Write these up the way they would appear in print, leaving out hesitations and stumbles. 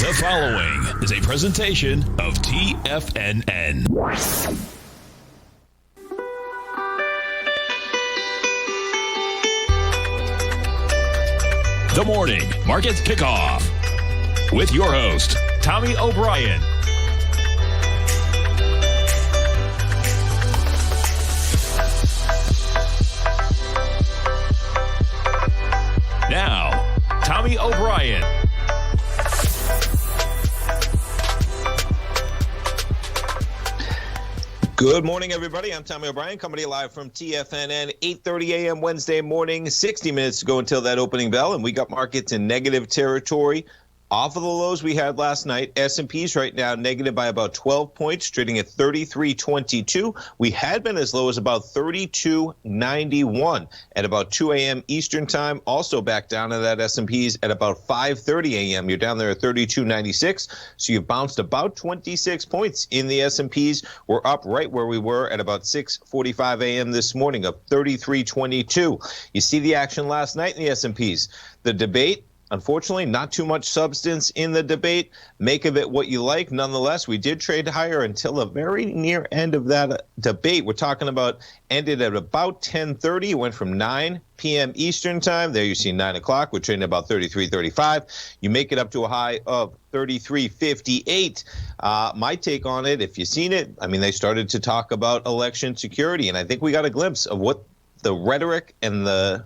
The following is a presentation of TFNN. The Morning Market Kickoff with your host, Tommy O'Brien. Now, Tommy O'Brien. Good morning, everybody. I'm Tommy O'Brien, coming to you live from TFNN, 8:30 a.m. Wednesday morning, 60 minutes to go until that opening bell, and we got markets in negative territory. Off of the lows we had last night, S&P's right now negative by about 12 points, trading at 33.22. We had been as low as about 32.91 at about 2 a.m. Eastern time. Also back down to that S&P's at about 5:30 a.m. You're down there at 32.96, so you've bounced about 26 points in the S&P's. We're up right where we were at about 6:45 a.m. this morning, up 33.22. You see the action last night in the S&P's. The debate. Unfortunately, not too much substance in the debate. Make of it what you like. Nonetheless, we did trade higher until the very near end of that debate. We're talking about ended at about 10:30. It went from 9 p.m. Eastern time. There you see 9 o'clock. We're trading about 33.35. You make it up to a high of 33.58. My take on it, if you've seen it, I mean, they started to talk about election security, and I think we got a glimpse of what the rhetoric and the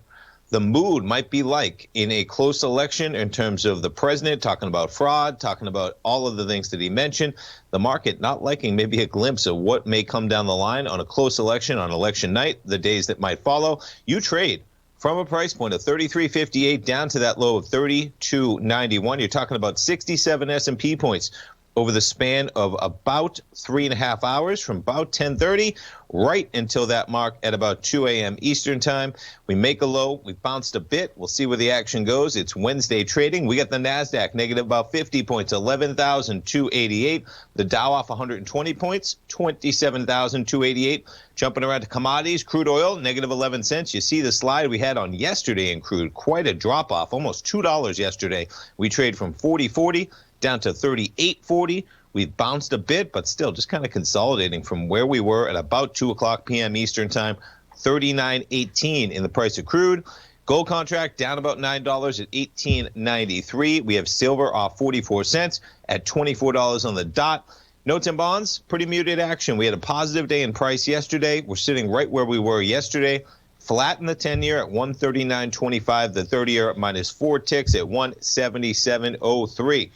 mood might be like in a close election in terms of the president talking about fraud, talking about all of the things that he mentioned. The market not liking maybe a glimpse of what may come down the line on a close election, on election night, the days that might follow. You trade from a price point of 33.58 down to that low of 32.91. You're talking about 67 S&P points over the span of about 3.5 hours, from about 10:30 right until that mark at about 2 a.m. Eastern time. We make a low. We bounced a bit. We'll see where the action goes. It's Wednesday trading. We got the NASDAQ negative about 50 points, 11,288. The Dow off 120 points, 27,288. Jumping around to commodities, crude oil, negative 11 cents. You see the slide we had on yesterday in crude. Quite a drop-off, almost $2 yesterday. We trade from 40.40 down to 38.40. We've bounced a bit, but still just kind of consolidating from where we were at about 2 o'clock p.m. Eastern time, 39.18 in the price of crude. Gold contract down about $9 at 18.93. We have silver off 44 cents at $24 on the dot. Notes and bonds, pretty muted action. We had a positive day in price yesterday. We're sitting right where we were yesterday. Flat in the 10-year at 139.25. The 30-year at minus 4 ticks at 177.03.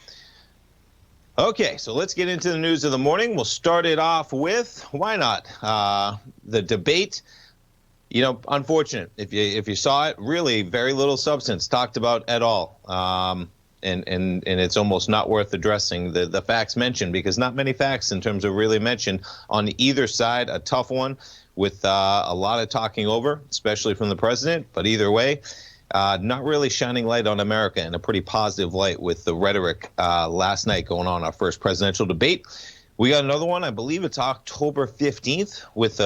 Okay, so let's get into the news of the morning. We'll start it off with, why not, the debate. You know, unfortunate. If you saw it, really very little substance talked about at all. And it's almost not worth addressing the facts mentioned, because not many facts in terms of really mentioned on either side. A tough one with a lot of talking over, especially from the president. But either way, not really shining light on America in a pretty positive light with the rhetoric last night going on our first presidential debate. We got another one. I believe it's October 15th with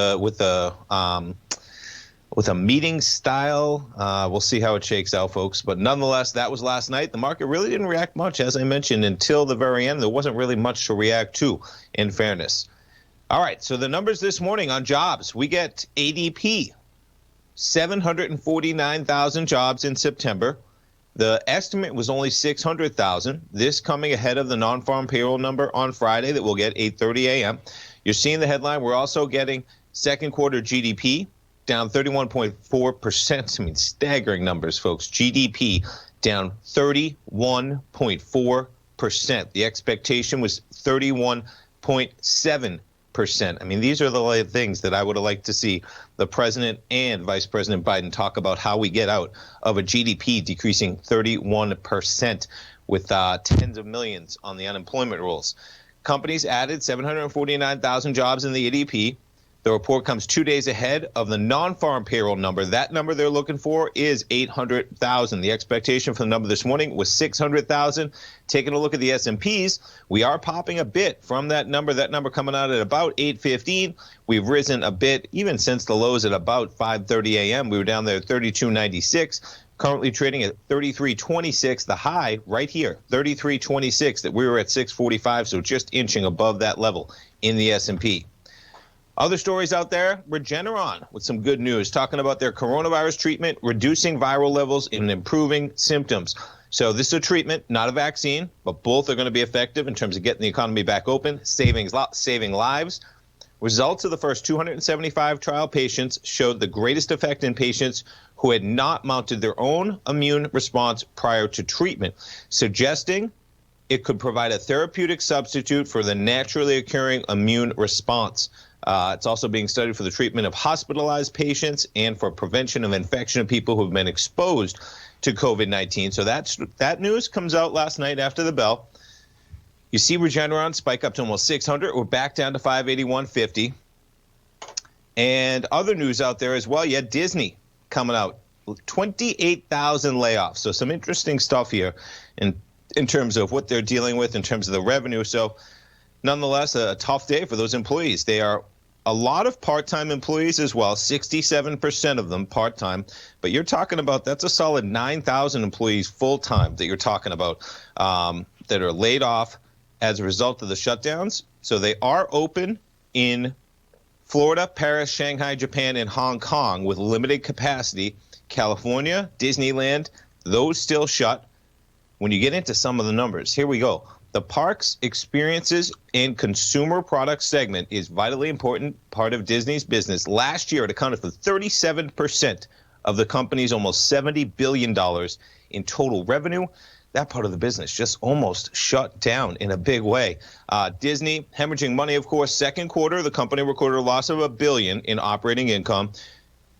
a meeting style. We'll see how it shakes out, folks. But nonetheless, that was last night. The market really didn't react much, as I mentioned, until the very end. There wasn't really much to react to, in fairness. All right, so the numbers this morning on jobs. We get ADP, 749,000 jobs in September. The estimate was only 600,000. This coming ahead of the non-farm payroll number on Friday that we'll get 8:30 a.m. You're seeing the headline. We're also getting second quarter GDP down 31.4%. I mean, staggering numbers, folks. GDP down 31.4%. The expectation was 31.7%. I mean, these are the things that I would have liked to see the president and Vice President Biden talk about, how we get out of a GDP decreasing 31% with tens of millions on the unemployment rolls. Companies added 749,000 jobs in the ADP. The report comes 2 days ahead of the non-farm payroll number. That number they're looking for is 800,000. The expectation for the number this morning was 600,000. Taking a look at the S&Ps, we are popping a bit from that number coming out at about 815. We've risen a bit even since the lows at about 5:30 a.m. We were down there at 32.96. currently trading at 33.26. The high right here, 33.26, that we were at 645, so just inching above that level in the S&P. Other stories out there, Regeneron with some good news, talking about their coronavirus treatment, reducing viral levels and improving symptoms. So this is a treatment, not a vaccine, but both are going to be effective in terms of getting the economy back open, saving lives. Results of the first 275 trial patients showed the greatest effect in patients who had not mounted their own immune response prior to treatment, suggesting it could provide a therapeutic substitute for the naturally occurring immune response. It's also being studied for the treatment of hospitalized patients and for prevention of infection of people who have been exposed to COVID-19. So that news comes out last night after the bell. You see Regeneron spike up to almost 600. We're back down to 581.50. And other news out there as well. Disney coming out. 28,000 layoffs. So some interesting stuff here in terms of what they're dealing with, in terms of the revenue. So nonetheless, a tough day for those employees. They are a lot of part-time employees as well, 67% of them part-time. But you're talking about, that's a solid 9,000 employees full-time that you're talking about that are laid off as a result of the shutdowns. So they are open in Florida, Paris, Shanghai, Japan, and Hong Kong with limited capacity. California, Disneyland, those still shut. When you get into some of the numbers, here we go. The parks, experiences, and consumer products segment is vitally important part of Disney's business. Last year, it accounted for 37% of the company's almost $70 billion in total revenue. That part of the business just almost shut down in a big way. Disney hemorrhaging money, of course. Second quarter, the company recorded a loss of $1 billion in operating income.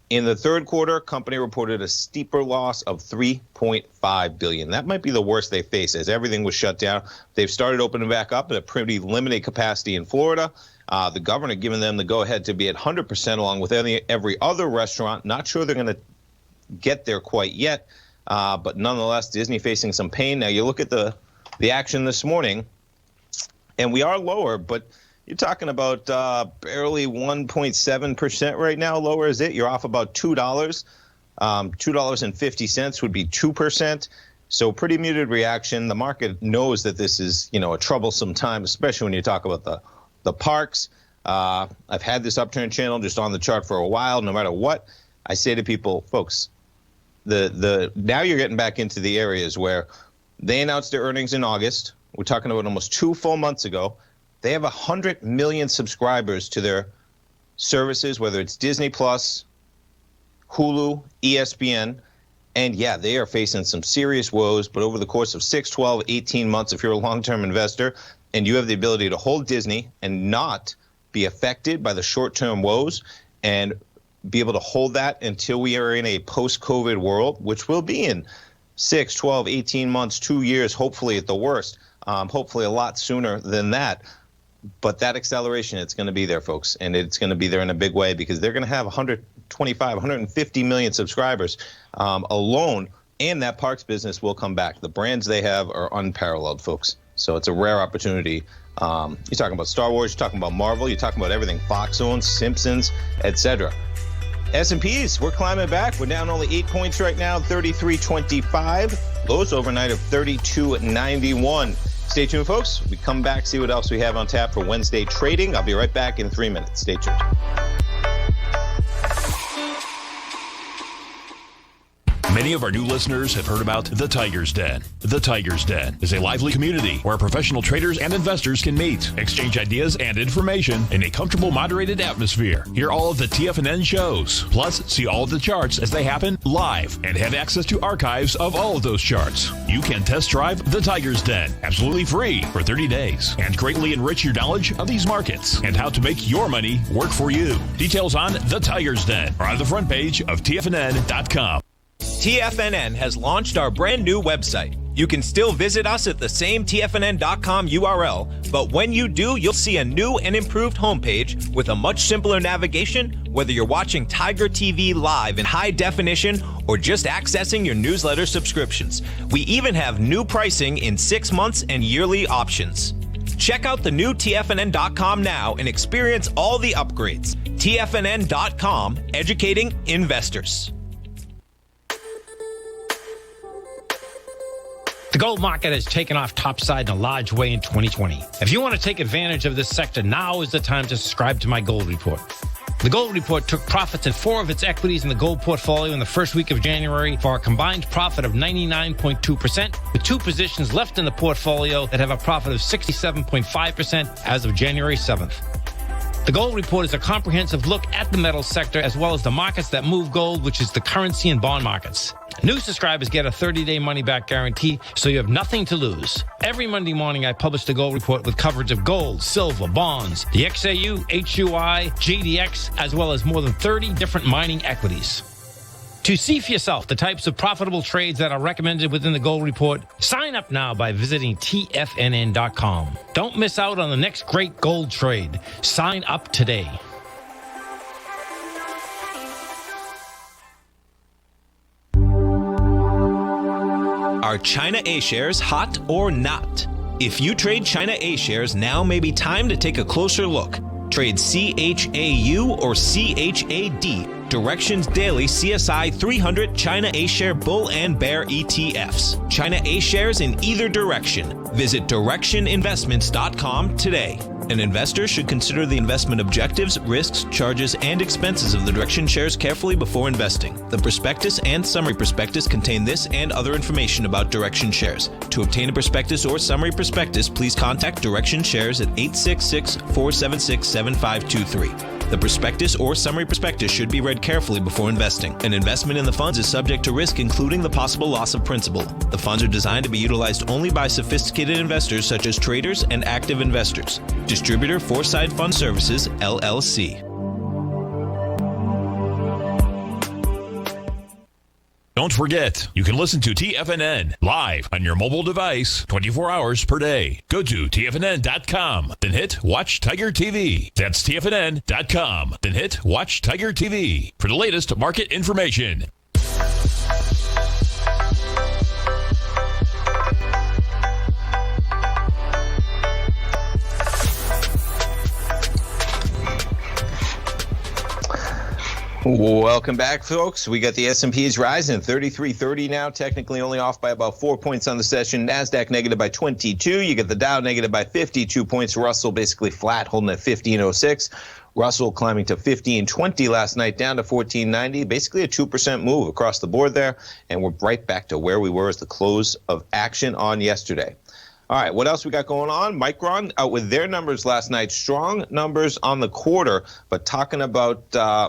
In the third quarter, company reported a steeper loss of $3.5 billion. That might be the worst they face as everything was shut down. They've started opening back up at a pretty limited capacity in Florida. The governor giving them the go-ahead to be at 100% along with every other restaurant. Not sure they're going to get there quite yet, but nonetheless, Disney facing some pain. Now, you look at the action this morning, and we are lower, but you're talking about barely 1.7% right now. Lower is it? You're off about $2. $2.50 would be 2%. So pretty muted reaction. The market knows that this is, a troublesome time, especially when you talk about the parks. I've had this upturn channel just on the chart for a while. No matter what, I say to people, folks, now you're getting back into the areas where they announced their earnings in August. We're talking about almost 2 full months ago. They have 100 million subscribers to their services, whether it's Disney Plus, Hulu, ESPN. And yeah, they are facing some serious woes. But over the course of 6, 12, 18 months, if you're a long-term investor and you have the ability to hold Disney and not be affected by the short-term woes and be able to hold that until we are in a post-COVID world, which will be in 6, 12, 18 months, 2 years, hopefully at the worst, hopefully a lot sooner than that. But that acceleration, it's going to be there, folks, and it's going to be there in a big way because they're going to have 125, 150 million subscribers alone, and that parks business will come back. The brands they have are unparalleled, folks. So it's a rare opportunity. You're talking about Star Wars, you're talking about Marvel, you're talking about everything Fox owns, Simpsons, etc. S&Ps, we're climbing back. We're down only 8 points right now, 33.25. Lows overnight of 32.91. Stay tuned, folks. We come back, see what else we have on tap for Wednesday trading. I'll be right back in 3 minutes. Stay tuned. Many of our new listeners have heard about The Tiger's Den. The Tiger's Den is a lively community where professional traders and investors can meet, exchange ideas and information in a comfortable, moderated atmosphere. Hear all of the TFNN shows, plus see all of the charts as they happen live and have access to archives of all of those charts. You can test drive The Tiger's Den absolutely free for 30 days and greatly enrich your knowledge of these markets and how to make your money work for you. Details on The Tiger's Den are on the front page of TFNN.com. TFNN has launched our brand new website. You can still visit us at the same TFNN.com URL, but when you do, you'll see a new and improved homepage with a much simpler navigation, whether you're watching Tiger TV live in high definition or just accessing your newsletter subscriptions. We even have new pricing in 6 months and yearly options. Check out the new TFNN.com now and experience all the upgrades. TFNN.com, educating investors. The gold market has taken off topside in a large way in 2020. If you want to take advantage of this sector, now is the time to subscribe to my gold report. The gold report took profits in 4 of its equities in the gold portfolio in the first week of January for a combined profit of 99.2%, with 2 positions left in the portfolio that have a profit of 67.5% as of January 7th. The gold report is a comprehensive look at the metals sector as well as the markets that move gold, which is the currency and bond markets. New subscribers get a 30-day money-back guarantee, so you have nothing to lose. Every Monday morning, I publish the gold report with coverage of gold, silver, bonds, the XAU, HUI, GDX, as well as more than 30 different mining equities. To see for yourself the types of profitable trades that are recommended within the gold report, sign up now by visiting TFNN.com. Don't miss out on the next great gold trade. Sign up today. Are China A shares hot or not? If you trade China A shares, now may be time to take a closer look. Trade CHAU or CHAD, Directions Daily CSI 300 China A Share Bull and Bear ETFs. China A shares in either direction. Visit directioninvestments.com today. An investor should consider the investment objectives, risks, charges, and expenses of the Direction shares carefully before investing. The prospectus and summary prospectus contain this and other information about Direction shares. To obtain a prospectus or summary prospectus, please contact Direction shares at 866-476-7523. The prospectus or summary prospectus should be read carefully before investing. An investment in the funds is subject to risk, including the possible loss of principal. The funds are designed to be utilized only by sophisticated investors such as traders and active investors. Distributor Foreside Fund Services, LLC. Don't forget, you can listen to TFNN live on your mobile device 24 hours per day. Go to TFNN.com, then hit Watch Tiger TV. That's TFNN.com, then hit Watch Tiger TV for the latest market information. Welcome back, folks. We got the S&Ps rising 33.30 now, technically only off by about 4 points on the session. NASDAQ negative by 22. You get the Dow negative by 52 points. Russell basically flat, holding at 1506. Russell climbing to 1520 last night, down to 1490. Basically a 2% move across the board there. And we're right back to where we were as the close of action on yesterday. All right, what else we got going on? Micron out with their numbers last night. Strong numbers on the quarter, but talking about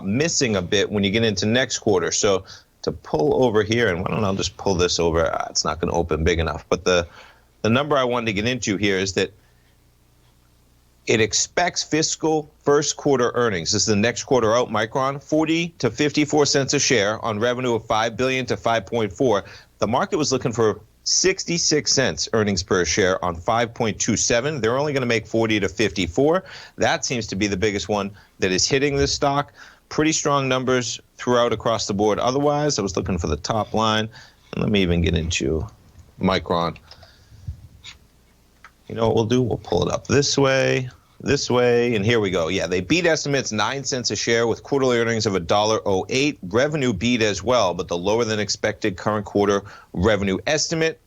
missing a bit when you get into next quarter. So to pull over here, and why don't I just pull this over? It's not going to open big enough. But the number I wanted to get into here is that it expects fiscal first quarter earnings. This is the next quarter out, Micron, 40 to 54 cents a share on revenue of $5 billion to 5.4. The market was looking for 66 cents earnings per share on 5.27. They're only going to make 40 to 54. That seems to be the biggest one that is hitting this stock. Pretty strong numbers throughout across the board. Otherwise, I was looking for the top line. And let me even get into Micron. You know what we'll do? We'll pull it up this way, and here we go. Yeah, they beat estimates 9 cents a share with quarterly earnings of $1.08. Revenue beat as well, but the lower than expected current quarter revenue estimate,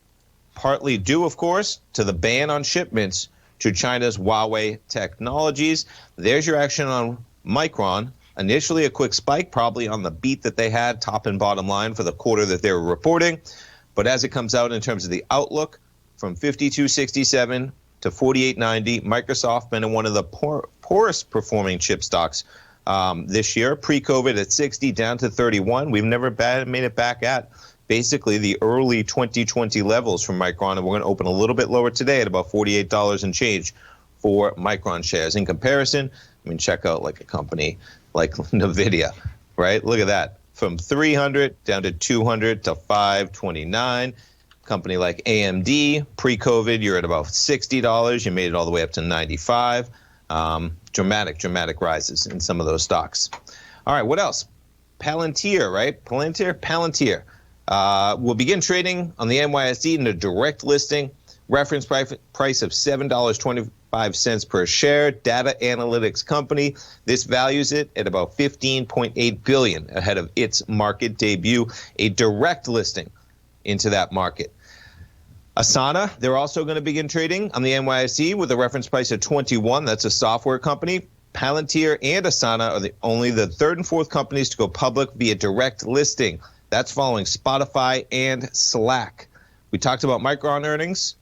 partly due, of course, to the ban on shipments to China's Huawei Technologies. There's your action on Micron. Initially a quick spike, probably on the beat that they had, top and bottom line for the quarter that they were reporting. But as it comes out in terms of the outlook, from 52.67 to 48.90, Microsoft been in one of the poorest performing chip stocks this year. Pre-COVID at 60, down to 31. We've never made it back at basically the early 2020 levels from Micron, and we're going to open a little bit lower today at about $48 and change for Micron shares. In comparison, I mean, check out like a company like NVIDIA, right? Look at that. From 300 down to 200 to 529. Company like AMD, pre-COVID, you're at about $60. You made it all the way up to $95. Dramatic rises in some of those stocks. All right, what else? Palantir, right? Palantir. Will begin trading on the NYSE in a direct listing. Reference price of $7.25 per share. Data analytics company. This values it at about $15.8 billion ahead of its market debut. A direct listing into that market. Asana, they're also going to begin trading on the NYSE with a reference price of 21. That's a software company. Palantir and Asana are only the third and fourth companies to go public via direct listing. That's following Spotify and Slack. We talked about Micron earnings.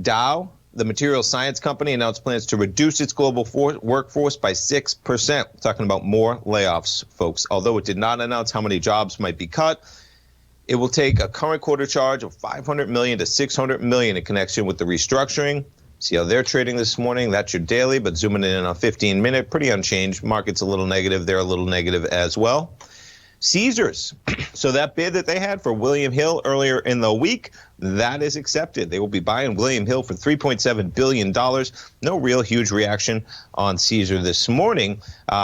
Dow, the materials science company, announced plans to reduce its global workforce by 6%. Talking about more layoffs, folks. Although it did not announce how many jobs might be cut, it will take a current quarter charge of $500 million to $600 million in connection with the restructuring. See how they're trading this morning. That's your daily, but zooming in on a 15-minute, pretty unchanged. Market's a little negative. They're a little negative as well. Caesars, so that bid that they had for William Hill earlier in the week, that is accepted. They will be buying William Hill for $3.7 billion. No real huge reaction on Caesar this morning.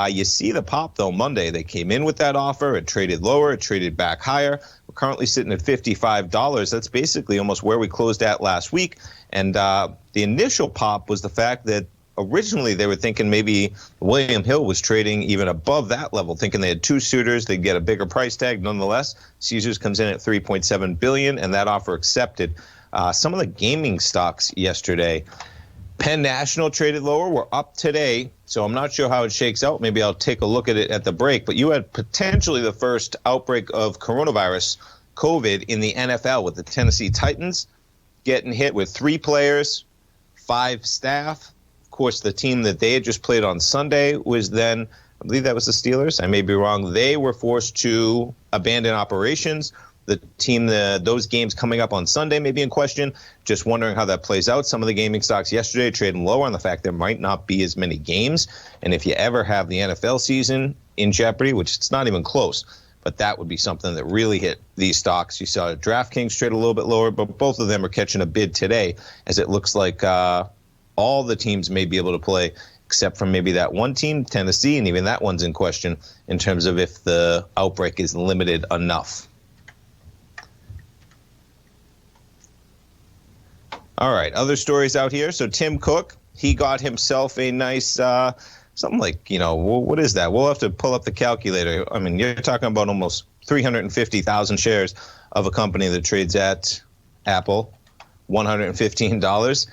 You see the pop, though, Monday. They came in with that offer. It traded lower. It traded back higher. We're currently sitting at $55. That's basically almost where we closed at last week. And the initial pop was the fact that originally they were thinking maybe William Hill was trading even above that level, thinking they had two suitors, they'd get a bigger price tag. Nonetheless, Caesars comes in at $3.7 billion, and that offer accepted. Some of the gaming stocks yesterday, Penn National traded lower. We're up today, so I'm not sure how it shakes out. Maybe I'll take a look at it at the break. But you had potentially the first outbreak of coronavirus, COVID, in the NFL with the Tennessee Titans getting hit with 3 players, 5 staff. Of course, the team that they had just played on Sunday was then, I believe that was the Steelers. I may be wrong. They were forced to abandon operations. The team, those games coming up on Sunday may be in question. Just wondering how that plays out. Some of the gaming stocks yesterday trading lower on the fact there might not be as many games. And if you ever have the NFL season in jeopardy, which it's not even close, but that would be something that really hit these stocks. You saw DraftKings trade a little bit lower, but both of them are catching a bid today, as it looks like all the teams may be able to play, except for maybe that one team, Tennessee, and even that one's in question in terms of if the outbreak is limited enough. All right, other stories out here. So Tim Cook, he got himself a nice, something like, what is that? We'll have to pull up the calculator. I mean, you're talking about almost 350,000 shares of a company that trades at Apple, $115.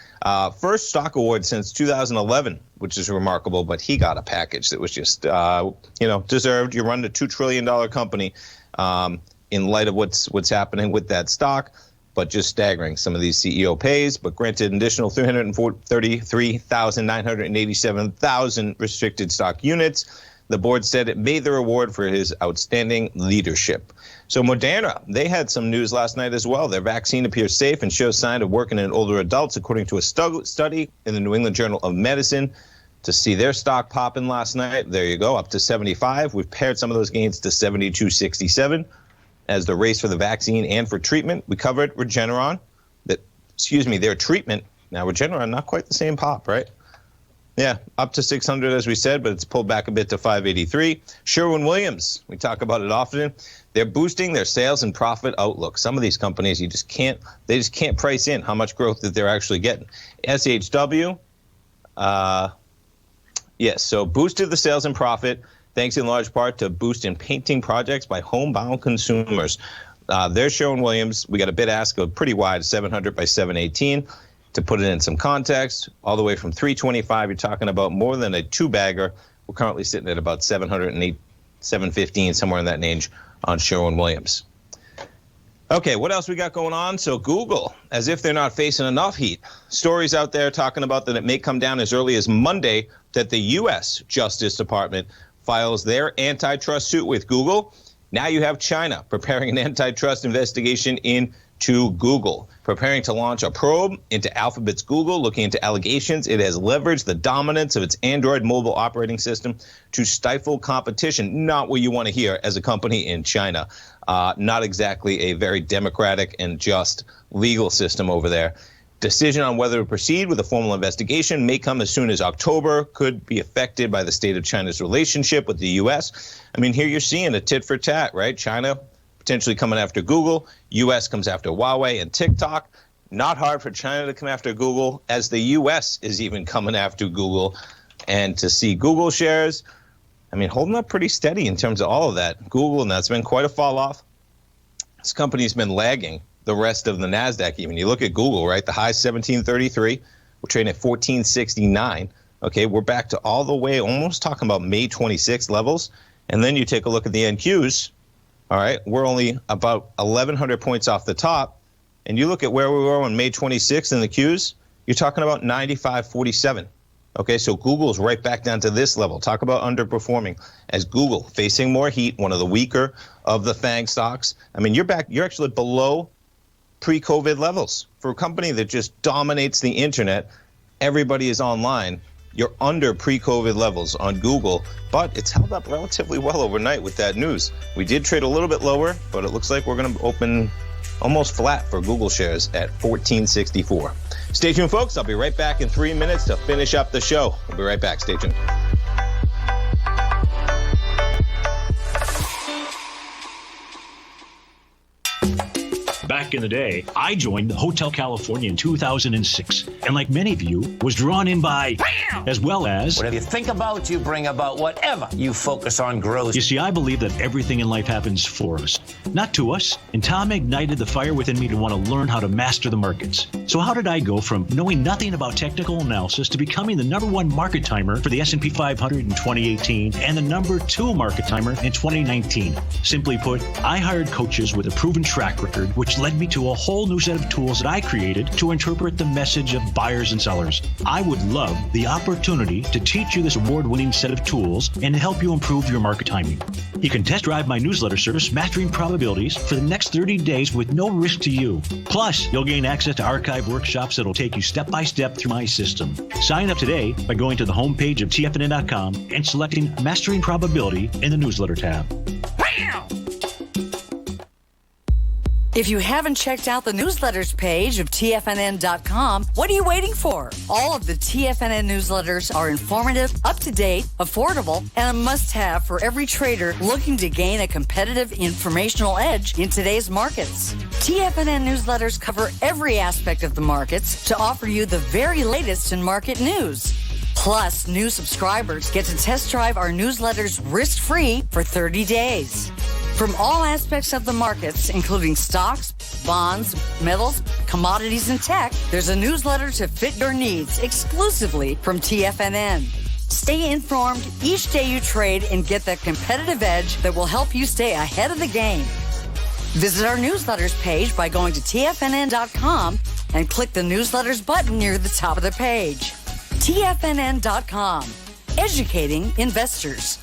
First stock award since 2011, which is remarkable, but he got a package that was just, deserved. You run a $2 trillion company in light of what's happening with that stock, but just staggering. Some of these CEO pays, but granted an additional 333,987,000 restricted stock units. The board said it made the reward for his outstanding leadership. So Moderna, they had some news last night as well. Their vaccine appears safe and shows signs of working in older adults, according to a study in the New England Journal of Medicine. To see their stock popping last night, there you go, up to 75. We've paired some of those gains to 72.67 as the race for the vaccine and for treatment. We covered Regeneron, their treatment. Now Regeneron, not quite the same pop, right? Yeah, up to 600, as we said, but it's pulled back a bit to 583. Sherwin-Williams, we talk about it often. They're boosting their sales and profit outlook. Some of these companies, they just can't price in how much growth that they're actually getting. SHW, so boosted the sales and profit, thanks in large part to boost in painting projects by homebound consumers. They're Sherwin-Williams. We got a bid ask of pretty wide, 700 by 718. To put it in some context, all the way from 325, you're talking about more than a 2-bagger. We're currently sitting at about 708, 715, somewhere in that range on Sherwin-Williams. Okay, what else we got going on? So Google, as if they're not facing enough heat. Stories out there talking about that it may come down as early as Monday that the U.S. Justice Department files their antitrust suit with Google. Now you have China preparing an antitrust investigation into Google, preparing to launch a probe into Alphabet's Google, looking into allegations it has leveraged the dominance of its Android mobile operating system to stifle competition. Not what you want to hear as a company in China. Not exactly a very democratic and just legal system over there. Decision on whether to proceed with a formal investigation may come as soon as October, could be affected by the state of China's relationship with the U.S. I mean, here you're seeing a tit for tat, right? China potentially coming after Google, U.S. comes after Huawei and TikTok. Not hard for China to come after Google, as the U.S. is even coming after Google. And to see Google shares, I mean, holding up pretty steady in terms of all of that. Google, and that's been quite a fall off. This company's been lagging the rest of the NASDAQ even. You look at Google, right? The high 1733. We're trading at 1469. Okay, we're back to all the way, almost talking about May 26 levels. And then you take a look at the NQs. All right, we're only about 1,100 points off the top. And you look at where we were on May 26 in the Qs, you're talking about 95.47. Okay, so Google's right back down to this level. Talk about underperforming. As Google facing more heat, one of the weaker of the FANG stocks. I mean, you're actually below pre-COVID levels. For a company that just dominates the internet, everybody is online. You're under pre-COVID levels on Google, but it's held up relatively well overnight with that news. We did trade a little bit lower, but it looks like we're going to open almost flat for Google shares at 1464. Stay tuned, folks. I'll be right back in 3 minutes to finish up the show. We'll be right back. Stay tuned. Back in the day, I joined the Hotel California in 2006, and like many of you, was drawn in by, as well as, whatever you think about, you bring about. Whatever you focus on grows. You see, I believe that everything in life happens for us, not to us. And Tom ignited the fire within me to want to learn how to master the markets. So how did I go from knowing nothing about technical analysis to becoming the #1 market timer for the S&P 500 in 2018 and the #2 market timer in 2019? Simply put, I hired coaches with a proven track record, which led me to a whole new set of tools that I created to interpret the message of buyers and sellers. I would love the opportunity to teach you this award-winning set of tools and to help you improve your market timing. You can test drive my newsletter service, Mastering Probabilities, for the next 30 days with no risk to you. Plus, you'll gain access to archived workshops that'll take you step-by-step through my system. Sign up today by going to the homepage of TFNN.com and selecting Mastering Probability in the newsletter tab. If you haven't checked out the newsletters page of TFNN.com, what are you waiting for? All of the TFNN newsletters are informative, up-to-date, affordable, and a must-have for every trader looking to gain a competitive informational edge in today's markets. TFNN newsletters cover every aspect of the markets to offer you the very latest in market news. Plus, new subscribers get to test drive our newsletters risk-free for 30 days. From all aspects of the markets, including stocks, bonds, metals, commodities, and tech, there's a newsletter to fit your needs exclusively from TFNN. Stay informed each day you trade and get that competitive edge that will help you stay ahead of the game. Visit our newsletters page by going to TFNN.com and click the newsletters button near the top of the page. TFNN.com, educating investors.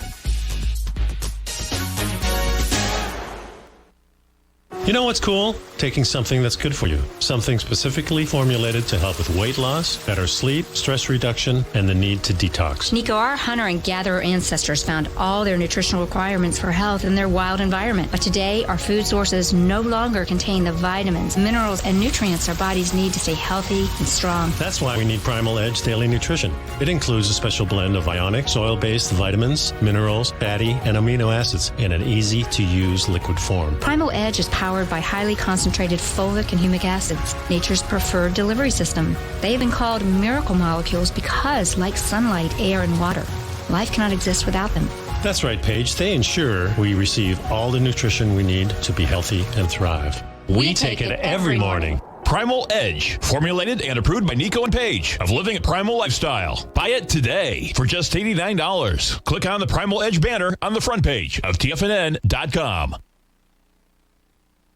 You know what's cool? Taking something that's good for you. Something specifically formulated to help with weight loss, better sleep, stress reduction, and the need to detox. Nico, our hunter and gatherer ancestors found all their nutritional requirements for health in their wild environment. But today, our food sources no longer contain the vitamins, minerals, and nutrients our bodies need to stay healthy and strong. That's why we need Primal Edge Daily Nutrition. It includes a special blend of ionic, soil-based vitamins, minerals, fatty, and amino acids in an easy-to-use liquid form. Primal Edge is powered by highly concentrated fulvic and humic acids, nature's preferred delivery system. They have been called miracle molecules because, like sunlight, air, and water, life cannot exist without them. That's right, Paige. They ensure we receive all the nutrition we need to be healthy and thrive. We take it every morning. Primal Edge, formulated and approved by Nico and Paige of Living a Primal Lifestyle. Buy it today for just $89. Click on the Primal Edge banner on the front page of TFNN.com.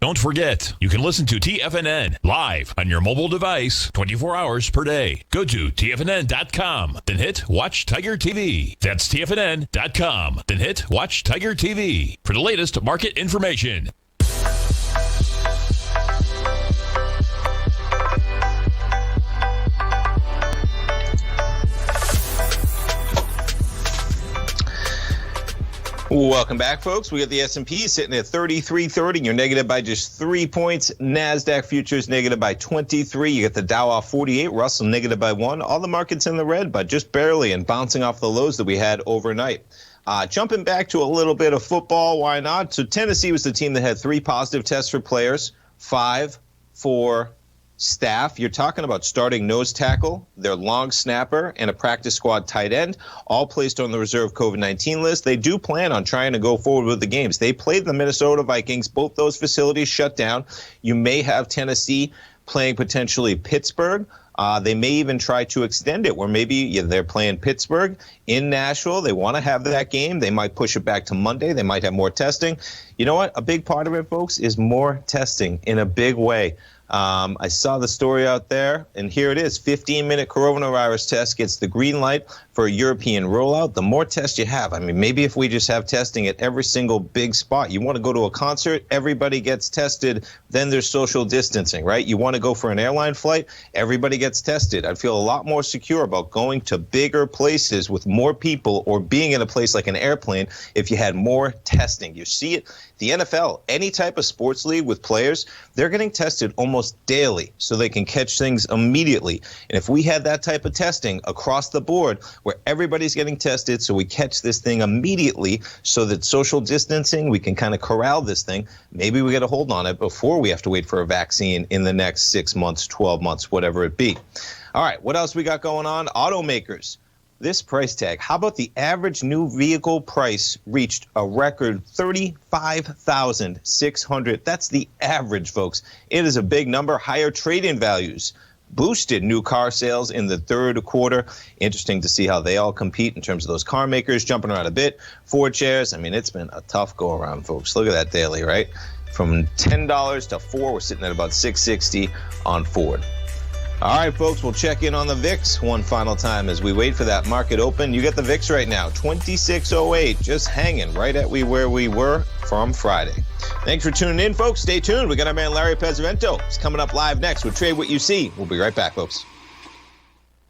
Don't forget, you can listen to TFNN live on your mobile device 24 hours per day. Go to TFNN.com, then hit Watch Tiger TV. That's TFNN.com, then hit Watch Tiger TV for the latest market information. Welcome back, folks. We got the S&P sitting at 3330. You're negative by just 3 points. NASDAQ futures negative by 23. You got the Dow off 48. Russell negative by 1. All the markets in the red, but just barely, and bouncing off the lows that we had overnight. Jumping back to a little bit of football, why not? So Tennessee was the team that had 3 positive tests for players, 5 for staff, you're talking about starting nose tackle, their long snapper, and a practice squad tight end, all placed on the reserve COVID-19 list. They do plan on trying to go forward with the games. They played the Minnesota Vikings. Both those facilities shut down. You may have Tennessee playing potentially Pittsburgh. They may even try to extend it where maybe they're playing Pittsburgh in Nashville. They want to have that game. They might push it back to Monday. They might have more testing. You know what? A big part of it, folks, is more testing in a big way. I saw the story out there, and here it is. 15-minute coronavirus test gets the green light for a European rollout. The more tests you have, I mean, maybe if we just have testing at every single big spot. You want to go to a concert, everybody gets tested, then there's social distancing, right? You want to go for an airline flight, everybody gets tested. I'd feel a lot more secure about going to bigger places with more people or being in a place like an airplane if you had more testing. You see it. The NFL, any type of sports league with players, they're getting tested almost daily so they can catch things immediately. And if we had that type of testing across the board where everybody's getting tested so we catch this thing immediately so that social distancing, we can kind of corral this thing, maybe we get a hold on it before we have to wait for a vaccine in the next 6 months, 12 months, whatever it be. All right, what else we got going on? Automakers. This price tag, how about the average new vehicle price reached a record $35,600? That's the average, folks. It is a big number. Higher trade-in values boosted new car sales in the third quarter. Interesting to see how they all compete in terms of those car makers jumping around a bit. Ford shares, I mean, it's been a tough go around, folks. Look at that daily, right? From $10 to $4, we're sitting at about $660 on Ford. All right, folks, we'll check in on the VIX one final time as we wait for that market open. You get the VIX right now, 2608, just hanging right at where we were from Friday. Thanks for tuning in, folks. Stay tuned. We got our man Larry Pesavento. He's coming up live next with Trade What You See. We'll be right back, folks.